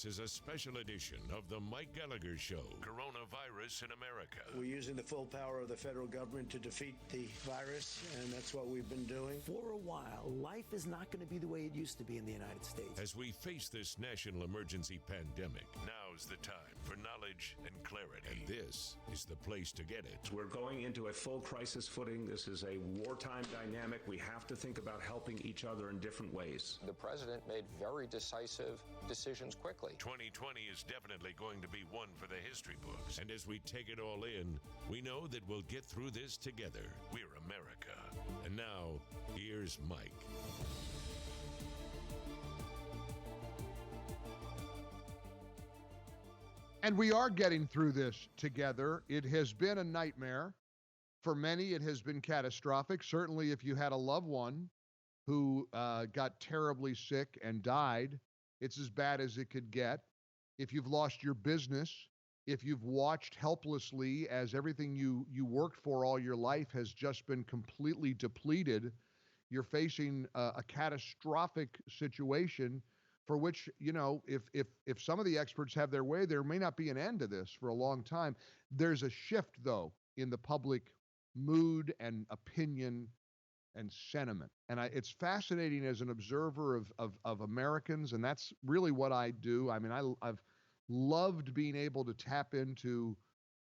This is a special edition of the Mike Gallagher Show, Coronavirus in America. We're using the full power of the federal government to defeat the virus, and that's what we've been doing. For a while, life is not going to be the way it used to be in the United States. As we face this national emergency pandemic, now's the time for knowledge and clarity. And this is the place to get it. We're going into a full crisis footing. This is a wartime dynamic. We have to think about helping each other in different ways. The president made very decisive decisions quickly. 2020 is definitely going to be one for the history books. And as we take it all in, we know that we'll get through this together. We're America. And now, here's Mike. And we are getting through this together. It has been a nightmare. For many, it has been catastrophic. Certainly, if you had a loved one who got terribly sick and died, it's as bad as it could get. If you've lost your business, if you've watched helplessly as everything you worked for all your life has just been completely depleted, you're facing a catastrophic situation for which, if some of the experts have their way, there may not be an end to this for a long time. There's a shift, though, in the public mood and opinion and sentiment. And it's fascinating as an observer of Americans, and that's really what I do. I mean, I've loved being able to tap into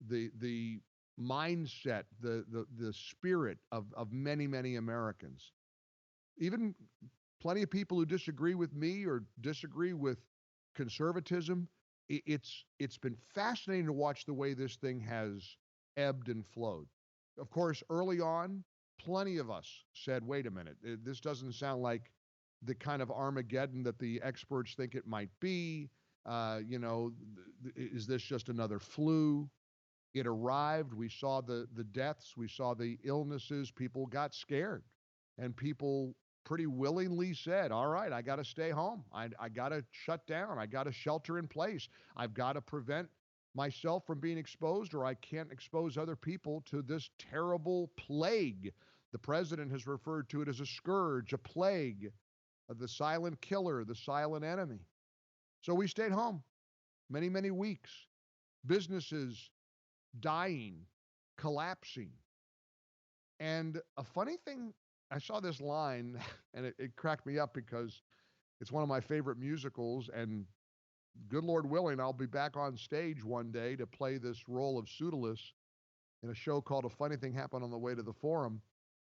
the mindset, the spirit of many, many Americans. Even plenty of people who disagree with me or disagree with conservatism. It's been fascinating to watch the way this thing has ebbed and flowed. Of course, early on, plenty of us said, wait a minute, this doesn't sound like the kind of Armageddon that the experts think it might be. Is this just another flu? It arrived. We saw the deaths. We saw the illnesses. People got scared. And people pretty willingly said, all right, I got to stay home. I got to shut down. I got to shelter in place. I've got to prevent myself from being exposed, or I can't expose other people to this terrible plague. The president has referred to it as a scourge, a plague, the silent killer, the silent enemy. So we stayed home many, many weeks. Businesses dying, collapsing. And a funny thing, I saw this line, and it cracked me up because it's one of my favorite musicals, and good Lord willing, I'll be back on stage one day to play this role of Pseudolus in a show called A Funny Thing Happened on the Way to the Forum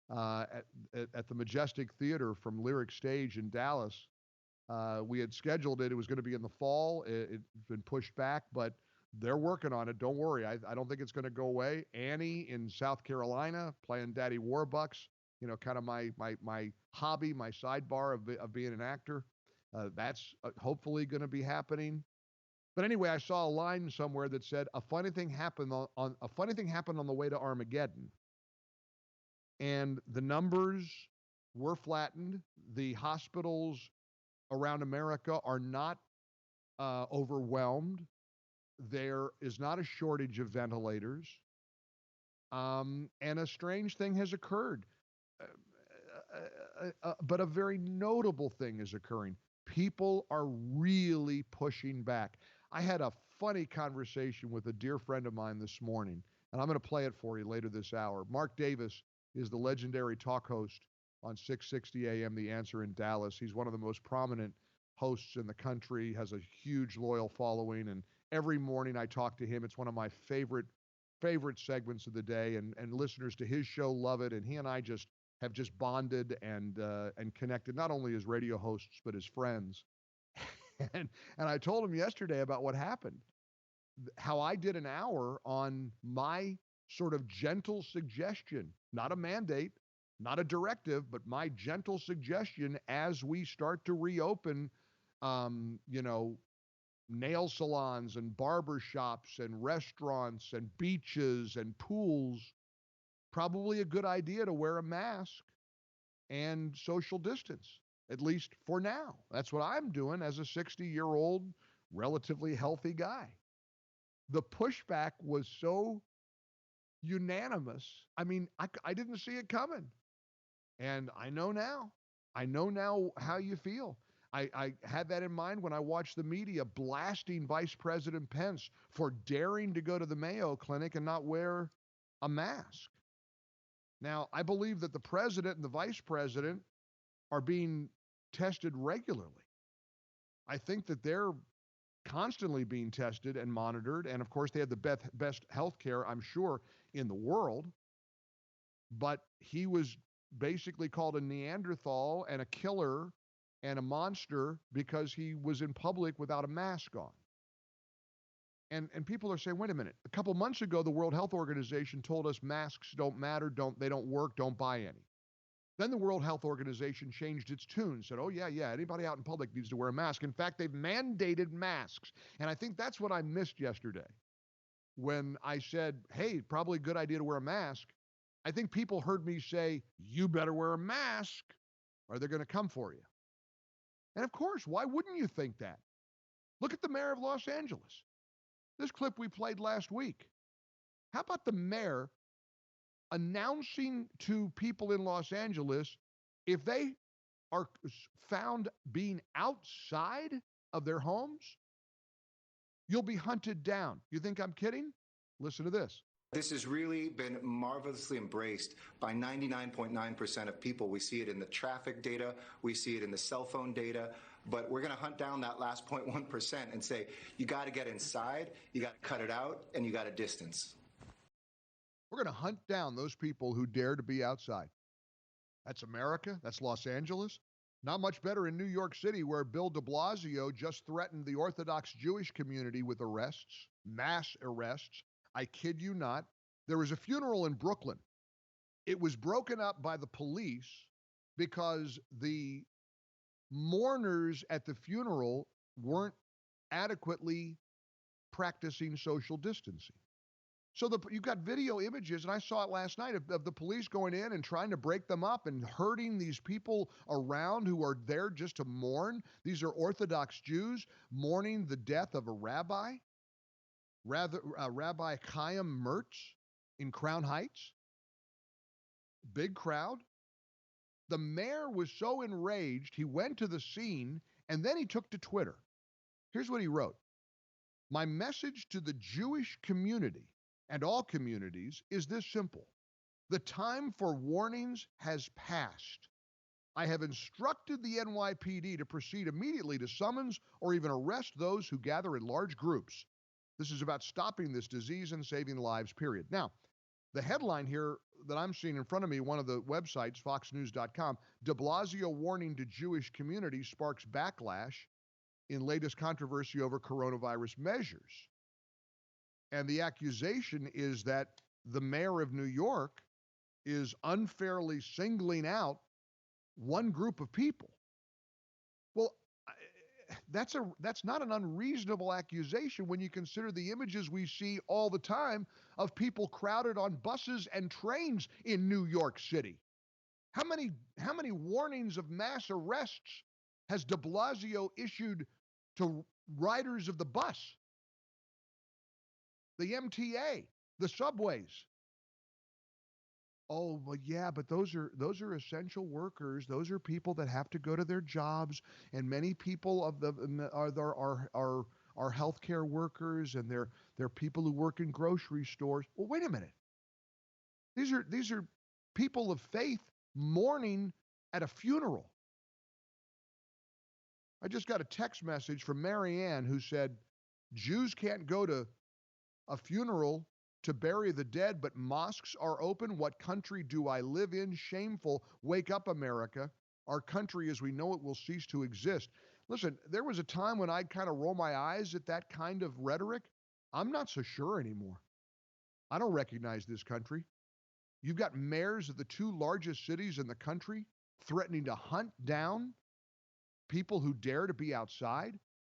at the Majestic Theater from Lyric Stage in Dallas. We had scheduled it. It was going to be in the fall. It's been pushed back, but they're working on it. Don't worry. I don't think it's going to go away. Annie in South Carolina playing Daddy Warbucks, kind of my hobby, my sidebar of being an actor. That's hopefully going to be happening. But anyway, I saw a line somewhere that said, a funny thing happened on the way to Armageddon. And the numbers were flattened. The hospitals around America are not overwhelmed. There is not a shortage of ventilators. And a strange thing has occurred. But a very notable thing is occurring. People are really pushing back. I had a funny conversation with a dear friend of mine this morning, and I'm going to play it for you later this hour. Mark Davis is the legendary talk host on 660 AM, The Answer in Dallas. He's one of the most prominent hosts in the country, has a huge loyal following, and every morning I talk to him. It's one of my favorite segments of the day, and listeners to his show love it, and he and I have just bonded and connected, not only as radio hosts, but as friends. and I told him yesterday about what happened, how I did an hour on my sort of gentle suggestion, not a mandate, not a directive, but my gentle suggestion as we start to reopen, nail salons and barber shops and restaurants and beaches and pools. Probably a good idea to wear a mask and social distance, at least for now. That's what I'm doing as a 60-year-old, relatively healthy guy. The pushback was so unanimous. I mean, I didn't see it coming. And I know now how you feel. I had that in mind when I watched the media blasting Vice President Pence for daring to go to the Mayo Clinic and not wear a mask. Now, I believe that the president and the vice president are being tested regularly. I think that they're constantly being tested and monitored. And of course, they have the best health care, I'm sure, in the world. But he was basically called a Neanderthal and a killer and a monster because he was in public without a mask on. And people are saying, wait a minute, a couple months ago, the World Health Organization told us masks don't matter, they don't work, don't buy any. Then the World Health Organization changed its tune, said, oh, yeah, anybody out in public needs to wear a mask. In fact, they've mandated masks. And I think that's what I missed yesterday when I said, hey, probably a good idea to wear a mask. I think people heard me say, you better wear a mask or they're going to come for you. And of course, why wouldn't you think that? Look at the mayor of Los Angeles. This clip we played last week. How about the mayor announcing to people in Los Angeles, if they are found being outside of their homes, you'll be hunted down. You think I'm kidding? Listen to this. This has really been marvelously embraced by 99.9% of people. We see it in the traffic data. We see it in the cell phone data. But we're going to hunt down that last 0.1% and say, you got to get inside, you got to cut it out, and you got to distance. We're going to hunt down those people who dare to be outside. That's America. That's Los Angeles. Not much better in New York City, where Bill De Blasio just threatened the Orthodox Jewish community with arrests, mass arrests. I kid you not. There was a funeral in Brooklyn. It was broken up by the police because the mourners at the funeral weren't adequately practicing social distancing. So you've got video images, and I saw it last night, of the police going in and trying to break them up and herding these people around who are there just to mourn. These are Orthodox Jews mourning the death of a rabbi, Rabbi Chaim Mertz in Crown Heights. Big crowd. The mayor was so enraged, he went to the scene, and then he took to Twitter. Here's what he wrote. My message to the Jewish community and all communities is this simple. The time for warnings has passed. I have instructed the NYPD to proceed immediately to summons or even arrest those who gather in large groups. This is about stopping this disease and saving lives, period. Now, the headline here that I'm seeing in front of me, one of the websites, foxnews.com, De Blasio warning to Jewish community sparks backlash in latest controversy over coronavirus measures. And the accusation is that the mayor of New York is unfairly singling out one group of people. Well, that's not an unreasonable accusation when you consider the images we see all the time of people crowded on buses and trains in New York City. How many warnings of mass arrests has De Blasio issued to riders of the bus, the MTA, the subways? Oh, well, yeah, but those are essential workers. Those are people that have to go to their jobs, and many people are healthcare workers, and they're people who work in grocery stores. Well, wait a minute. These are people of faith mourning at a funeral. I just got a text message from Marianne who said, Jews can't go to a funeral to bury the dead, but mosques are open. What country do I live in? Shameful. Wake up, America. Our country as we know it will cease to exist. Listen, there was a time when I'd kind of roll my eyes at that kind of rhetoric. I'm not so sure anymore. I don't recognize this country. You've got mayors of the two largest cities in the country threatening to hunt down people who dare to be outside.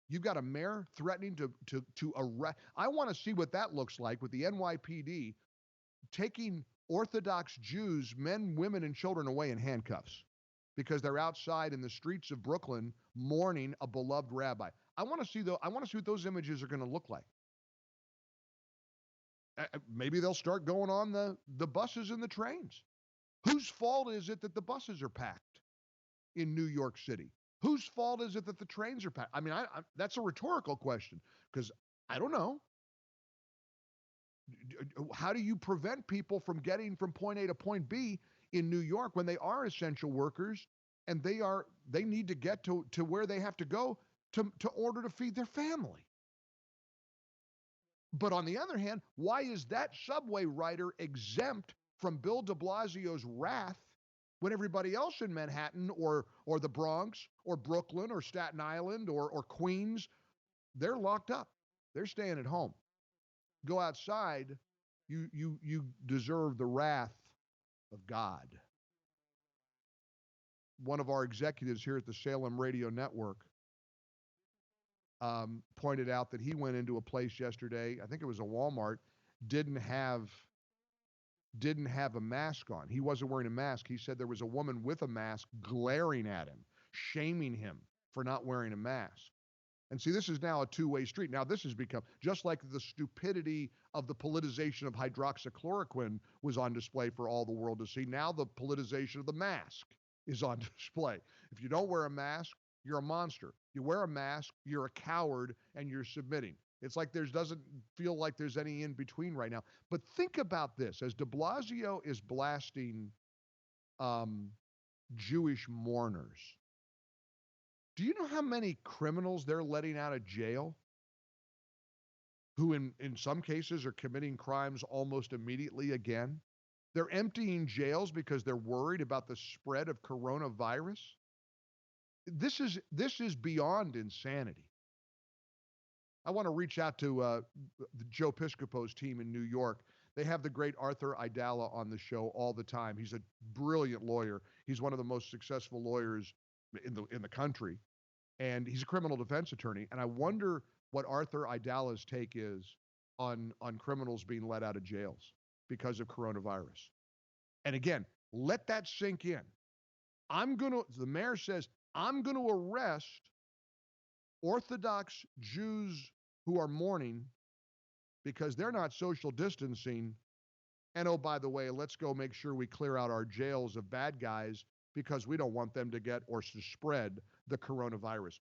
You've got a mayor threatening to arrest. I want to see what that looks like with the NYPD taking Orthodox Jews, men, women, and children away in handcuffs because they're outside in the streets of Brooklyn mourning a beloved rabbi. I want to see what those images are going to look like. Maybe they'll start going on the buses and the trains. Whose fault is it that the buses are packed in New York City? Whose fault is it that the trains are packed? I mean, that's a rhetorical question because I don't know. How do you prevent people from getting from point A to point B in New York when they are essential workers and they need to get to where they have to go to order to feed their family? But on the other hand, why is that subway rider exempt from Bill De Blasio's wrath when everybody else in Manhattan or the Bronx or Brooklyn or Staten Island or Queens, they're locked up. They're staying at home. Go outside, you deserve the wrath of God. One of our executives here at the Salem Radio Network pointed out that he went into a place yesterday, I think it was a Walmart, didn't have a mask on. He wasn't wearing a mask. He said there was a woman with a mask glaring at him, shaming him for not wearing a mask. And see, this is now a two-way street. Now this has become, just like the stupidity of the politicization of hydroxychloroquine was on display for all the world to see, now the politicization of the mask is on display. If you don't wear a mask, you're a monster. You wear a mask, you're a coward, and you're submitting. It's like doesn't feel like there's any in between right now. But think about this. As De Blasio is blasting Jewish mourners, do you know how many criminals they're letting out of jail who in some cases are committing crimes almost immediately again? They're emptying jails because they're worried about the spread of coronavirus. This is beyond insanity. I want to reach out to Joe Piscopo's team in New York. They have the great Arthur Aidala on the show all the time. He's a brilliant lawyer. He's one of the most successful lawyers in the country, and he's a criminal defense attorney. And I wonder what Arthur Aidala's take is on criminals being let out of jails because of coronavirus. And again, let that sink in. The mayor says, I'm going to arrest Orthodox Jews who are mourning because they're not social distancing. And oh, by the way, let's go make sure we clear out our jails of bad guys because we don't want them to get or to spread the coronavirus.